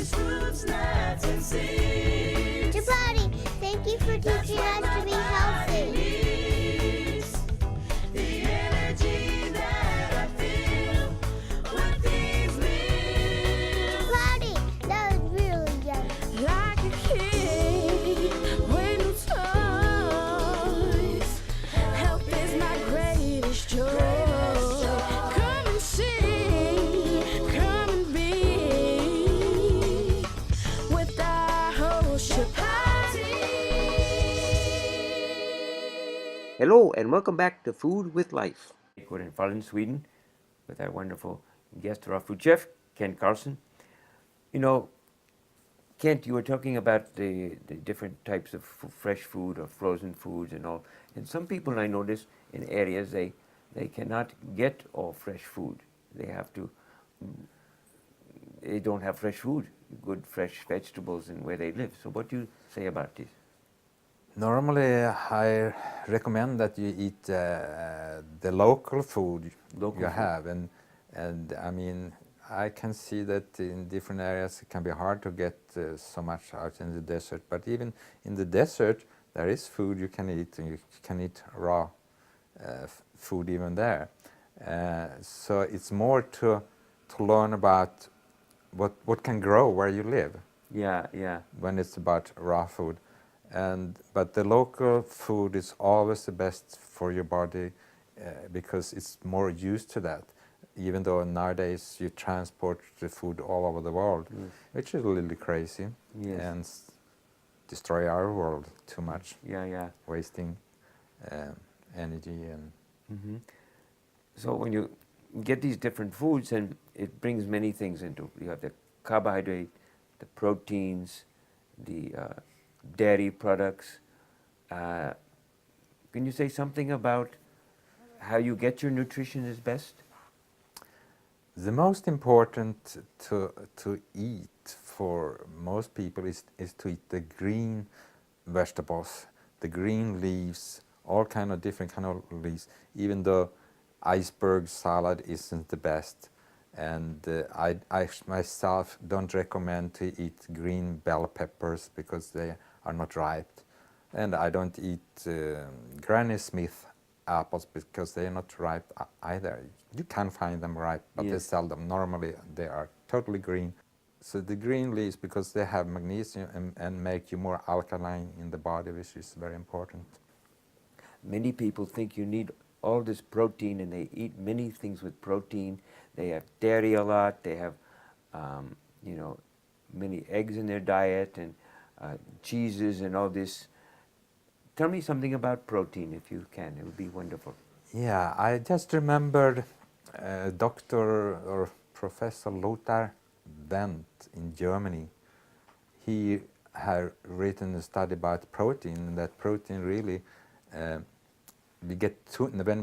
fruits, nuts, and seeds. Chapatti, thank you for teaching us to be healthy. The energy that I feel with these meals. Chapatti, that was really yummy. Like a kid with new toys. Health is my greatest joy. Come and see, come and be with our host Chapatti. Hello and welcome back to Food with Life. We're in Falun, Sweden, with our wonderful guest, raw food chef, Kenth Carlson. You know, Kent, you were talking about the different types of fresh food or frozen foods and all. And some people I notice in areas, they cannot get all fresh food. They don't have fresh food, good fresh vegetables in where they live. So what do you say about this? Normally, I recommend that you eat the local food Local you food. have, and I mean, I can see that in different areas it can be hard to get so much out in the desert. But even in the desert, there is food you can eat, and you can eat raw food even there. So it's more to learn about what can grow where you live. Yeah. When it's about raw food. But the local food is always the best for your body because it's more used to that, even though nowadays you transport the food all over the world, which is a little crazy Yes. and destroy our world too much, Yeah. wasting energy and So when you get these different foods, and it brings many things into. You have the carbohydrate, the proteins, the dairy products. Can you say something about how you get your nutrition is best? the most important to eat for most people is to eat the green vegetables, the green leaves, all kind of different kind of leaves. Even though iceberg salad isn't the best, and I myself don't recommend to eat green bell peppers because they are not ripe, and I don't eat Granny Smith apples because they are not ripe either. You can find them ripe, but they Yes. sell them. Normally they are totally green. So the green leaves, because they have magnesium and make you more alkaline in the body, which is very important. Many people think you need all this protein, and they eat many things with protein. They have dairy a lot. They have, many eggs in their diet and cheeses and all this. Tell me something about protein, if you can. It would be wonderful. Yeah, I just remembered Dr. or Professor Lothar Wendt in Germany. He had written a study about protein, and that protein really, when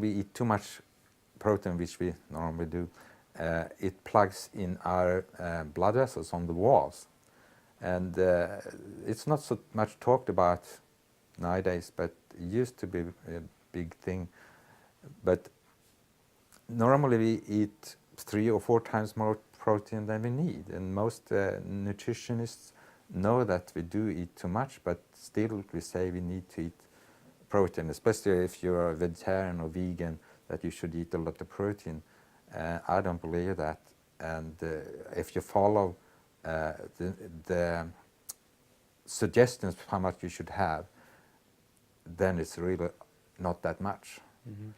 we eat too much protein, which we normally do, it plugs in our blood vessels on the walls. And it's not so much talked about nowadays, but it used to be a big thing. But normally we eat 3 or 4 times more protein than we need, and most nutritionists know that we do eat too much, but still we say we need to eat protein, especially if you're a vegetarian or vegan, that you should eat a lot of protein. I don't believe that, and if you follow the suggestions how much you should have, then it's really not that much.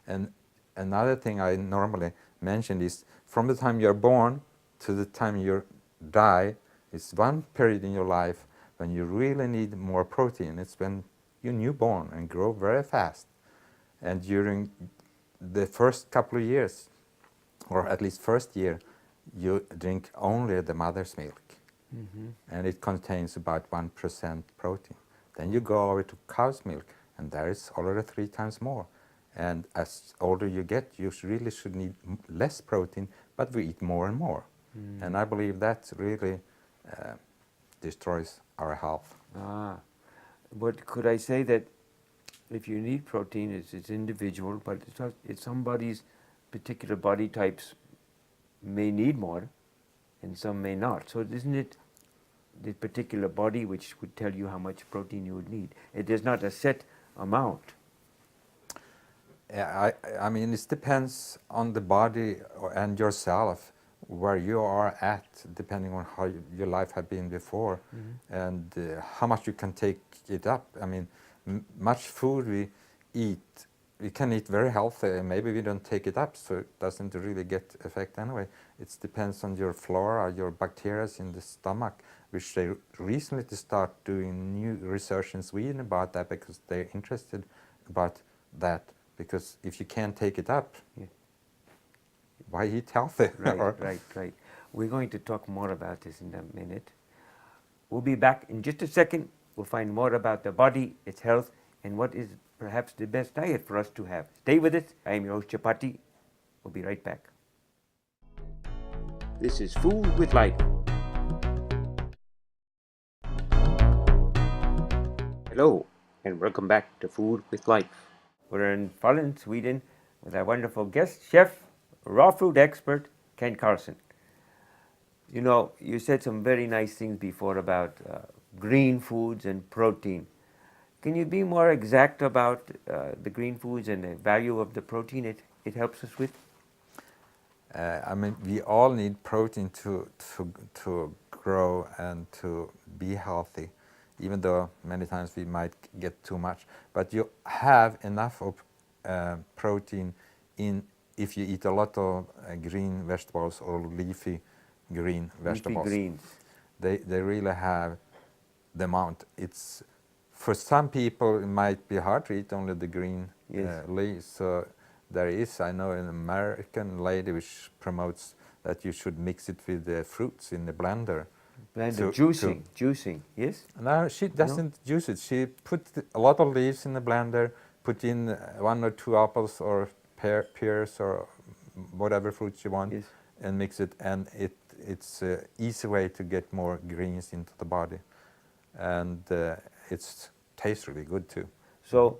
And another thing I normally mention is from the time you're born to the time you die, it's one period in your life when you really need more protein. It's when you're newborn and grow very fast. And during the first couple of years, or at least first year, you drink only the mother's milk. And it contains about 1% protein. Then you go over to cow's milk, and there is already 3 times more. And as older you get, you really should need less protein, but we eat more and more. And I believe that really destroys our health. But could I say that if you need protein, it's individual, but it's somebody's particular body types may need more, and some may not. So isn't it the particular body which would tell you how much protein you would need. It is not a set amount. Yeah, I mean, it depends on the body and yourself, where you are at, depending on how your life had been before, and how much you can take it up. I mean, much food we eat, we can eat very healthy, and maybe we don't take it up, so it doesn't really get effect anyway. It depends on your flora, your bacteria in the stomach, which they recently start doing new research in Sweden about that, because they're interested about that. Because if you can't take it up, Yeah. why eat healthy? Right. We're going to talk more about this in a minute. We'll be back in just a second. We'll find more about the body, its health, and what is perhaps the best diet for us to have. Stay with us. I am your host, Chapatti. We'll be right back. This is Food with Life. Hello, and welcome back to Food with Life. We're in Falun, Sweden, with our wonderful guest, chef, raw food expert, Kenth Carlson. You know, you said some very nice things before about green foods and protein. Can you be more exact about the green foods and the value of the protein it helps us with? I mean, we all need protein to grow and to be healthy, even though many times we might get too much. But you have enough of protein in if you eat a lot of green vegetables or leafy green vegetables. Leafy greens. They really have the amount. It's for some people it might be hard to eat only the green leaves. So there is, I know, an American lady which promotes that you should mix it with the fruits in the blender. Juicing, yes? No, she doesn't juice it. She put a lot of leaves in the blender, put in 1 or 2 apples or pears or whatever fruits you want, and mix it. And it's an easy way to get more greens into the body. And it tastes really good too. So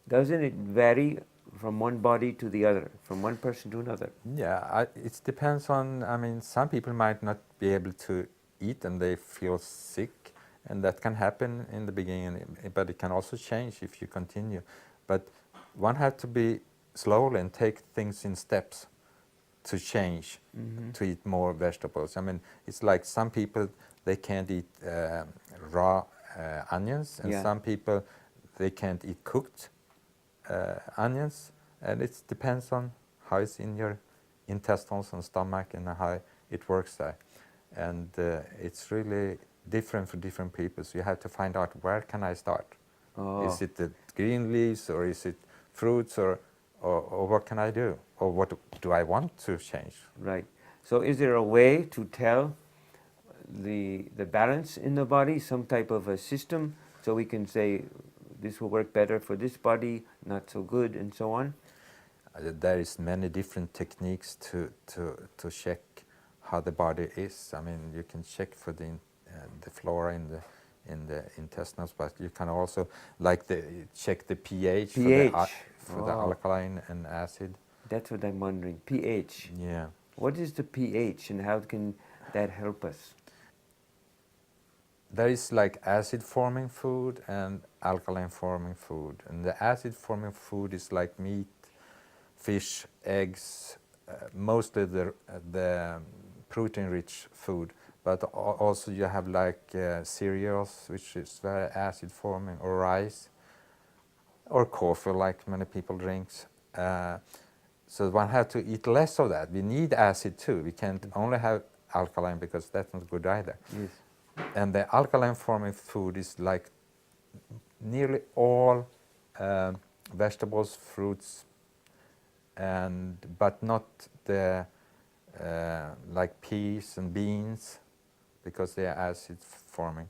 doesn't it vary from one body to the other, from one person to another? Yeah, it depends on, I mean, some people might not be able to eat and they feel sick, and that can happen in the beginning, but it can also change if you continue. But one has to be slowly and take things in steps to change, to eat more vegetables. I mean, it's like some people, they can't eat raw onions, and some people, they can't eat cooked onions, and it depends on how it's in your intestines and stomach and how it works there. And it's really different for different people, so you have to find out, where can I start? Is it the green leaves, or is it fruits, or what can I do? Or what do I want to change? Right. So is there a way to tell the balance in the body, some type of a system, so we can say this will work better for this body, not so good, and so on? There is many different techniques to check how the body is. I mean, you can check for the flora in the intestines, but you can also check the pH. For the alkaline and acid. That's what I'm wondering. pH. Yeah. What is the pH, and how can that help us? There is like acid forming food and alkaline forming food, and the acid forming food is like meat, fish, eggs, mostly the protein rich food, but also you have like cereals, which is very acid forming, or rice, or coffee, like many people drinks. So one has to eat less of that. We need acid too. We can't only have alkaline, because that's not good either. Yes. And the alkaline forming food is like nearly all vegetables, fruits, but not the like peas and beans, because they are acid forming.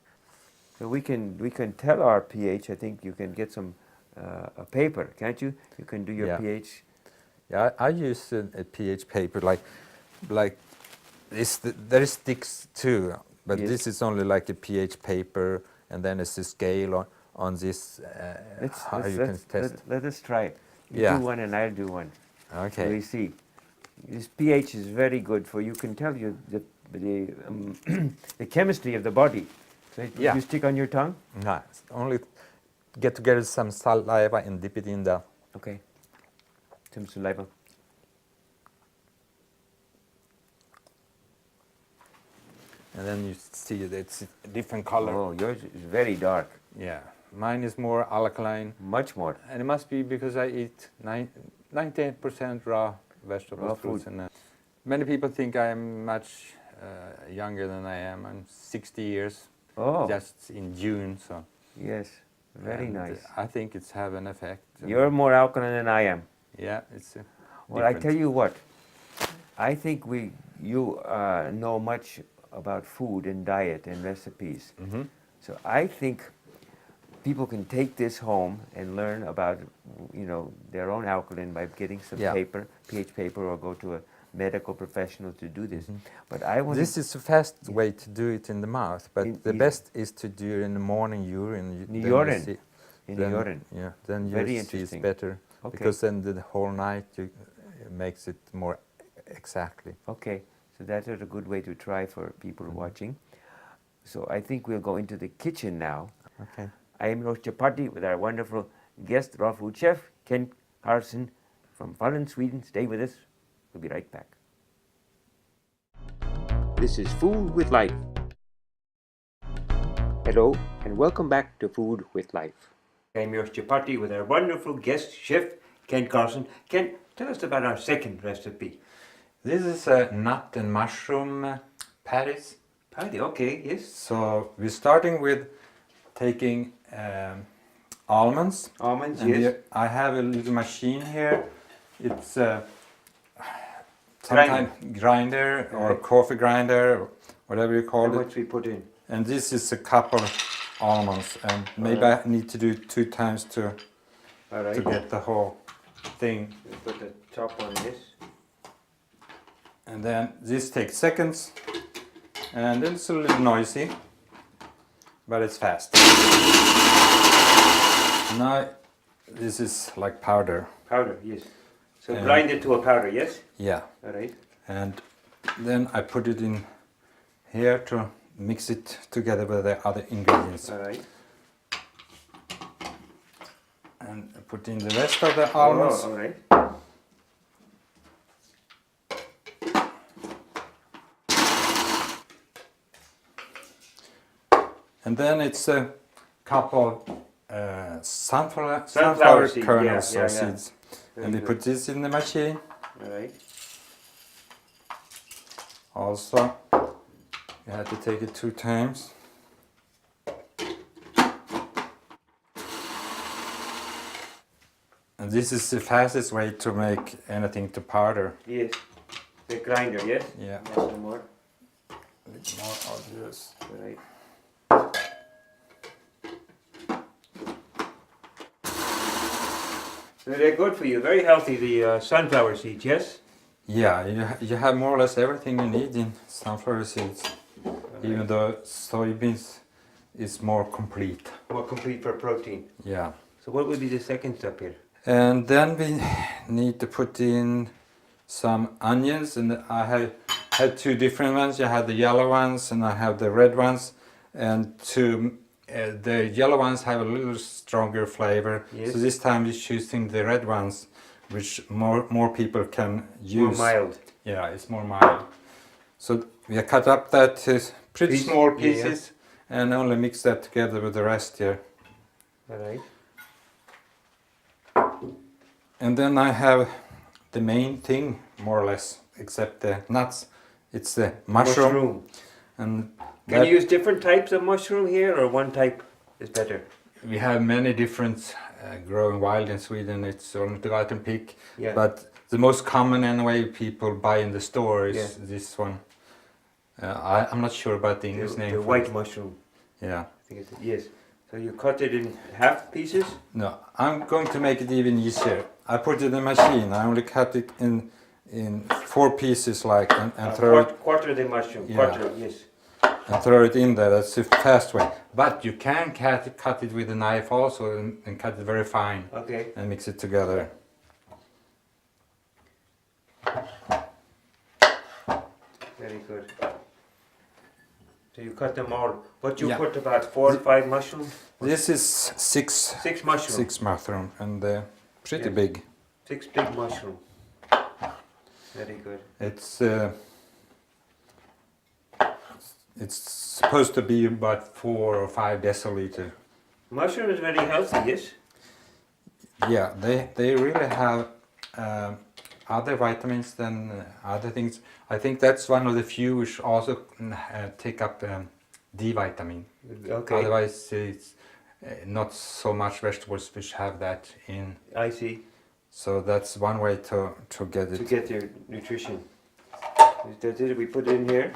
So we can tell our pH. I think you can get some a paper, can't you? You can do your pH. Yeah, I use a pH paper like this. There is sticks too, but this is only like a pH paper, and then it's a scale on this. How you can test. Let us try it. You do one and I'll do one. Okay. So we see. This pH is very good for, you can tell you the chemistry of the body. So Yeah. you stick on your tongue? No, only get together some saliva and dip it in there. Okay. Some saliva. And then you see that it's a different color. Oh, yours is very dark. Yeah, mine is more alkaline. Much more. And it must be because I eat 98% raw vegetables, Raw fruits, food. and many people think I am much younger than I am. I'm 60 years, Oh, just in June. So yes. Very and, nice. I think it's have an effect. You're more alkaline than I am. Yeah, it's Well, I different. tell you what. I think you know much about food and diet and recipes. Mm-hmm. So I think people can take this home and learn about, their own alkaline by getting some Yeah. paper, pH paper, or go to a medical professional to do this. Mhm. But I want This is the fast way to do it in the mouth, but In- the is- best is to do it in the morning urine. The then you urine. see- in then, the urine. Yeah, then you Very see it's interesting. better Okay. because then the whole night it makes it more exactly. Okay, so that is a good way to try for people Mhm. watching. So I think we'll go into the kitchen now. Okay. I am your host Chapatti with our wonderful guest, raw food chef, Kenth Carlson from Falun, Sweden. Stay with us. We'll be right back. This is Food with Life. Hello, and welcome back to Food with Life. I'm your host Chapatti with our wonderful guest, chef, Kenth Carlson. Ken, tell us about our second recipe. This is a nut and mushroom patties. Patty, okay, yes. So we're starting with taking almonds. Almonds, And yes. here I have a little machine here. It's sometimes grinder or Right. coffee grinder, or whatever you How call it. much we put in? And this is a couple almonds, and maybe I need to do it 2 times to All right. get the whole thing. We put the top on this. And then this takes seconds, and then it's a little noisy, but it's fast. Now this is like powder. Powder, yes. So And- grind it to a powder, yes? Yeah. All right. And then I put it in here to mix it together with the other ingredients. All right. And I put in the rest of the almonds. Oh, all right. And then it's a couple sunflower Sunflower seed, kernels yeah, or yeah. seeds. Very And we good. put this in the machine. All right. Also, you have to take it 2 times. And this is the fastest way to make anything to powder. Yes. The grinder, yes? Yeah. Yes, some more. A bit more of this. All right. So they're good for you. Very healthy, the sunflower seeds, yes? Yeah, you have more or less everything you need in sunflower seeds, even though soybeans is more complete. More complete for protein. Yeah. So what would be the second step here? And then we need to put in some onions, and I had 2 different ones. I had the yellow ones and I have the red ones, and the yellow ones have a little stronger flavor. Yes. So this time we're choosing the red ones, which more people can More use. mild. Yeah, it's more mild. So we have cut up that pretty Piece- small yeah, yeah. pieces and only mix that together with the rest here. All right. And then I have the main thing, more or less, except the nuts. It's the mushroom. And Can that- you use different types of mushroom here, or one type is better? we have many different growing wild in Sweden. It's only to go out and pick. Yeah. But the most common anyway people buy in the store is Yeah. this one. I'm not sure about the English name. The for white it. mushroom. Yeah. I think it's, yes. So you cut it in half pieces? No, I'm going to make it even easier. I put it in the machine. I only cut it in 4 pieces, like, and throw it Quarter the mushroom. Yeah. Quarter, yes. and throw it in there. That's the fast way. But you can cut it with a knife also, and cut it very fine Okay. and mix it together. Very good. So you cut them all. But you Yeah. put about 4 or 5 mushrooms? This is 6 mushrooms. 6 mushroom, and they're pretty Yes. big. 6 big mushrooms. Very good. It's supposed to be about 4 or 5 deciliter. Mushroom is very healthy, yes? Yeah, they really have other vitamins than other things. I think that's one of the few which also take up D vitamin. Okay. Otherwise, it's not so much vegetables which have that in. I see. So that's one way to get it. To get your nutrition. That's it, we put it in here.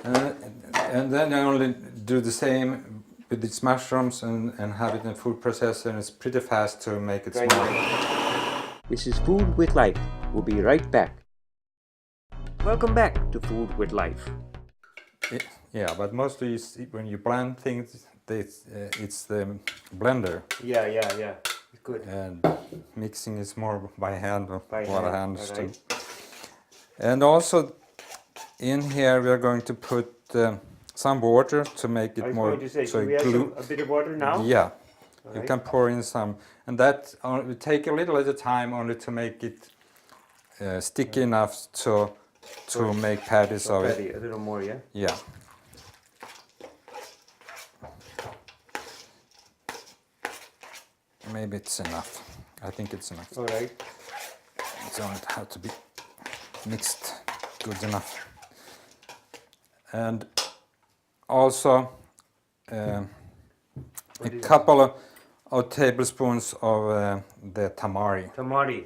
And then I only do the same with these mushrooms and have it in a food processor, and it's pretty fast to make it Right. small. This is Food with Life. We'll be right back. Welcome back to Food with Life. Yeah, but mostly when you blend things, it's the blender, Yeah. It's good. and mixing is more by hand or By a lot of hand, hands alright. too. And also in here we are going to put some water to make I it was more going to say, so do we have glue. a bit of water now? Yeah, you Alright. can pour in some, and that will take a little at a time only to make it sticky enough to make patties So of it. patty, a little more, yeah? Yeah. Maybe it's enough. I think it's enough. Alright. It don't have to be mixed good enough. And also a What is couple of tablespoons of the tamari. Tamari.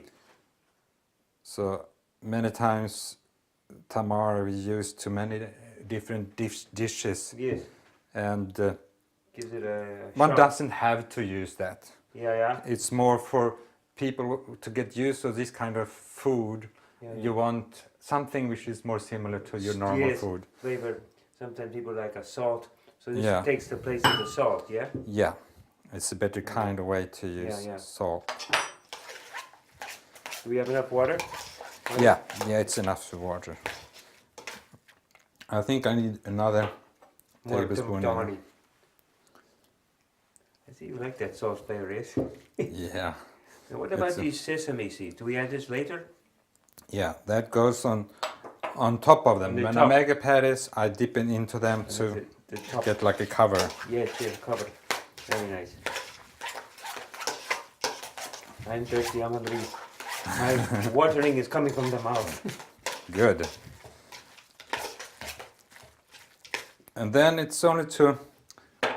So many times tamari we use to many different dishes, Yes. and Gives it a one sharp- doesn't have to use that. Yeah. It's more for people to get used to this kind of food. Yeah, You want something which is more similar to your normal Yes. food. Flavor. Sometimes people like a salt. So this Yeah. takes the place of the salt, yeah? Yeah, it's a better kind of way to use yeah. salt. Do we have enough water? Yeah, it's enough for water. I think I need another More tablespoon. tamari. I see you like that salt flavor, yes? Yeah, And what about It's a- these sesame seeds? Do we add this later? yeah, that goes on top of them. On the When top. I make a patties, I dip it into them And to the top. get like a cover. Yes, covered. Very nice. I'm thirsty, I'm hungry. My watering is coming from the mouth. Good. And then it's only to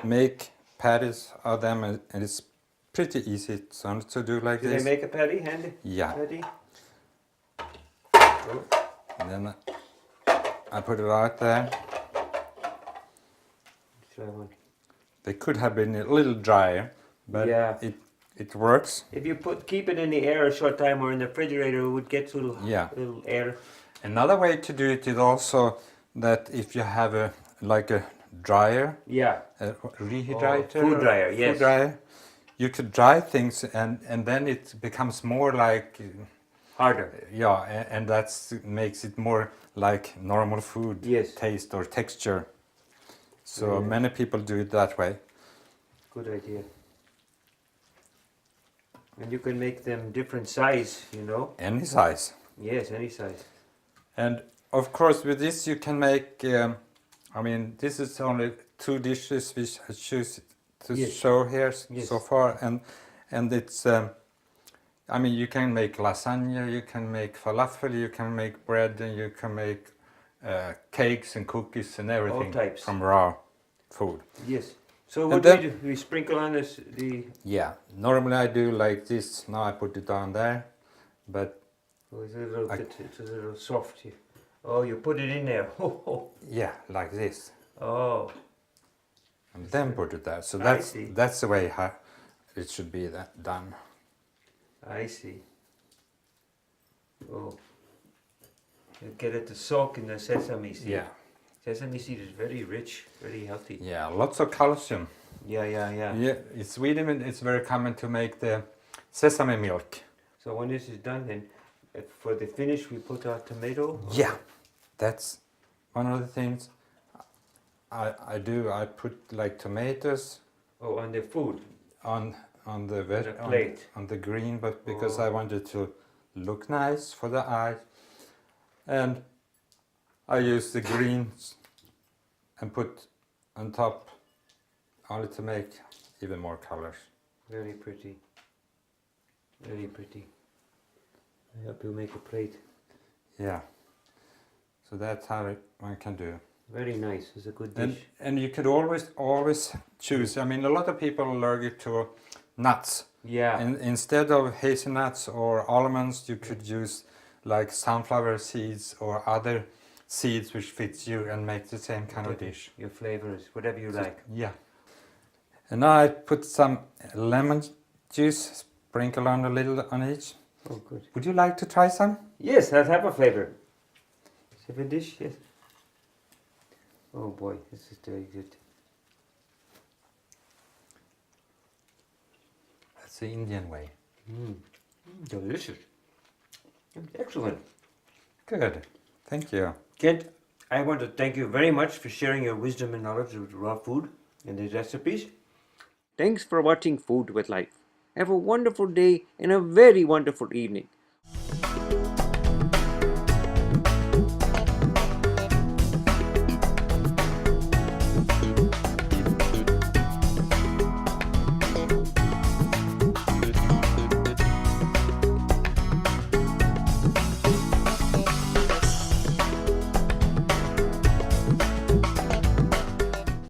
make patties of them, and it's pretty easy. It's only to do like Did I this. make a patty, handy? Yeah. Patty? Oh, And then I put it out there. try one. They could have been a little drier, but Yeah. it works. If you keep it in the air a short time or in the refrigerator, it would get little, Yeah. little air. Another way to do it is also that if you have a dryer, Yeah. a rehydrator, food dryer, or yes. food dryer, you could dry things, and then it becomes more like Harder. yeah, and that makes it more like normal food Yes. taste or texture. So Yeah. many people do it that way. Good idea. And you can make them different size, you know? Any size. Yes, any size. And of course, with this you can make. I mean, this is only 2 dishes which I choose to Yes. show here Yes. so far, and it's. I mean, you can make lasagna, you can make falafel, you can make bread, and you can make cakes and cookies and everything types. from raw food. Yes. So And what then- do we do? We sprinkle on this the. Yeah, normally I do like this. Now I put it down there, but Oh, it's a little I- bit. It's a little soft here. Oh, you put it in there. yeah, like this, Oh. and then put it there. So I see. that's the way it should be done. I see. Oh. You get it to soak in the sesame seed. Yeah, Sesame seed is very rich, very healthy. yeah, lots of calcium. Yeah. Yeah, in Sweden it's very common to make the sesame milk. So when this is done, then for the finish we put our tomato. Yeah, that's one of the things. I do. I put like tomatoes Oh, on the food. on the the plate. on the green, but because Oh. I wanted to look nice for the eye, and I use the greens and put on top only to make even more colors. Very pretty. Very pretty. I hope you make a plate. Yeah. So that's how one can do. Very nice. It's a good dish. And you could always choose. I mean, a lot of people are allergic to nuts. Yeah. And instead of hazelnuts or almonds, you could use like sunflower seeds or other seeds which fits you and make the same kind of dish. Your flavors, whatever you like. Yeah. And now I put some lemon juice, sprinkle on a little on each. Oh, good. Would you like to try some? Yes, I'll have a flavor. Have a dish, yes. Oh boy, this is very good. That's the Indian way. Delicious. Excellent. Good. Thank you. Kent, I want to thank you very much for sharing your wisdom and knowledge of raw food and the recipes. Thanks for watching Food with Life. Have a wonderful day and a very wonderful evening.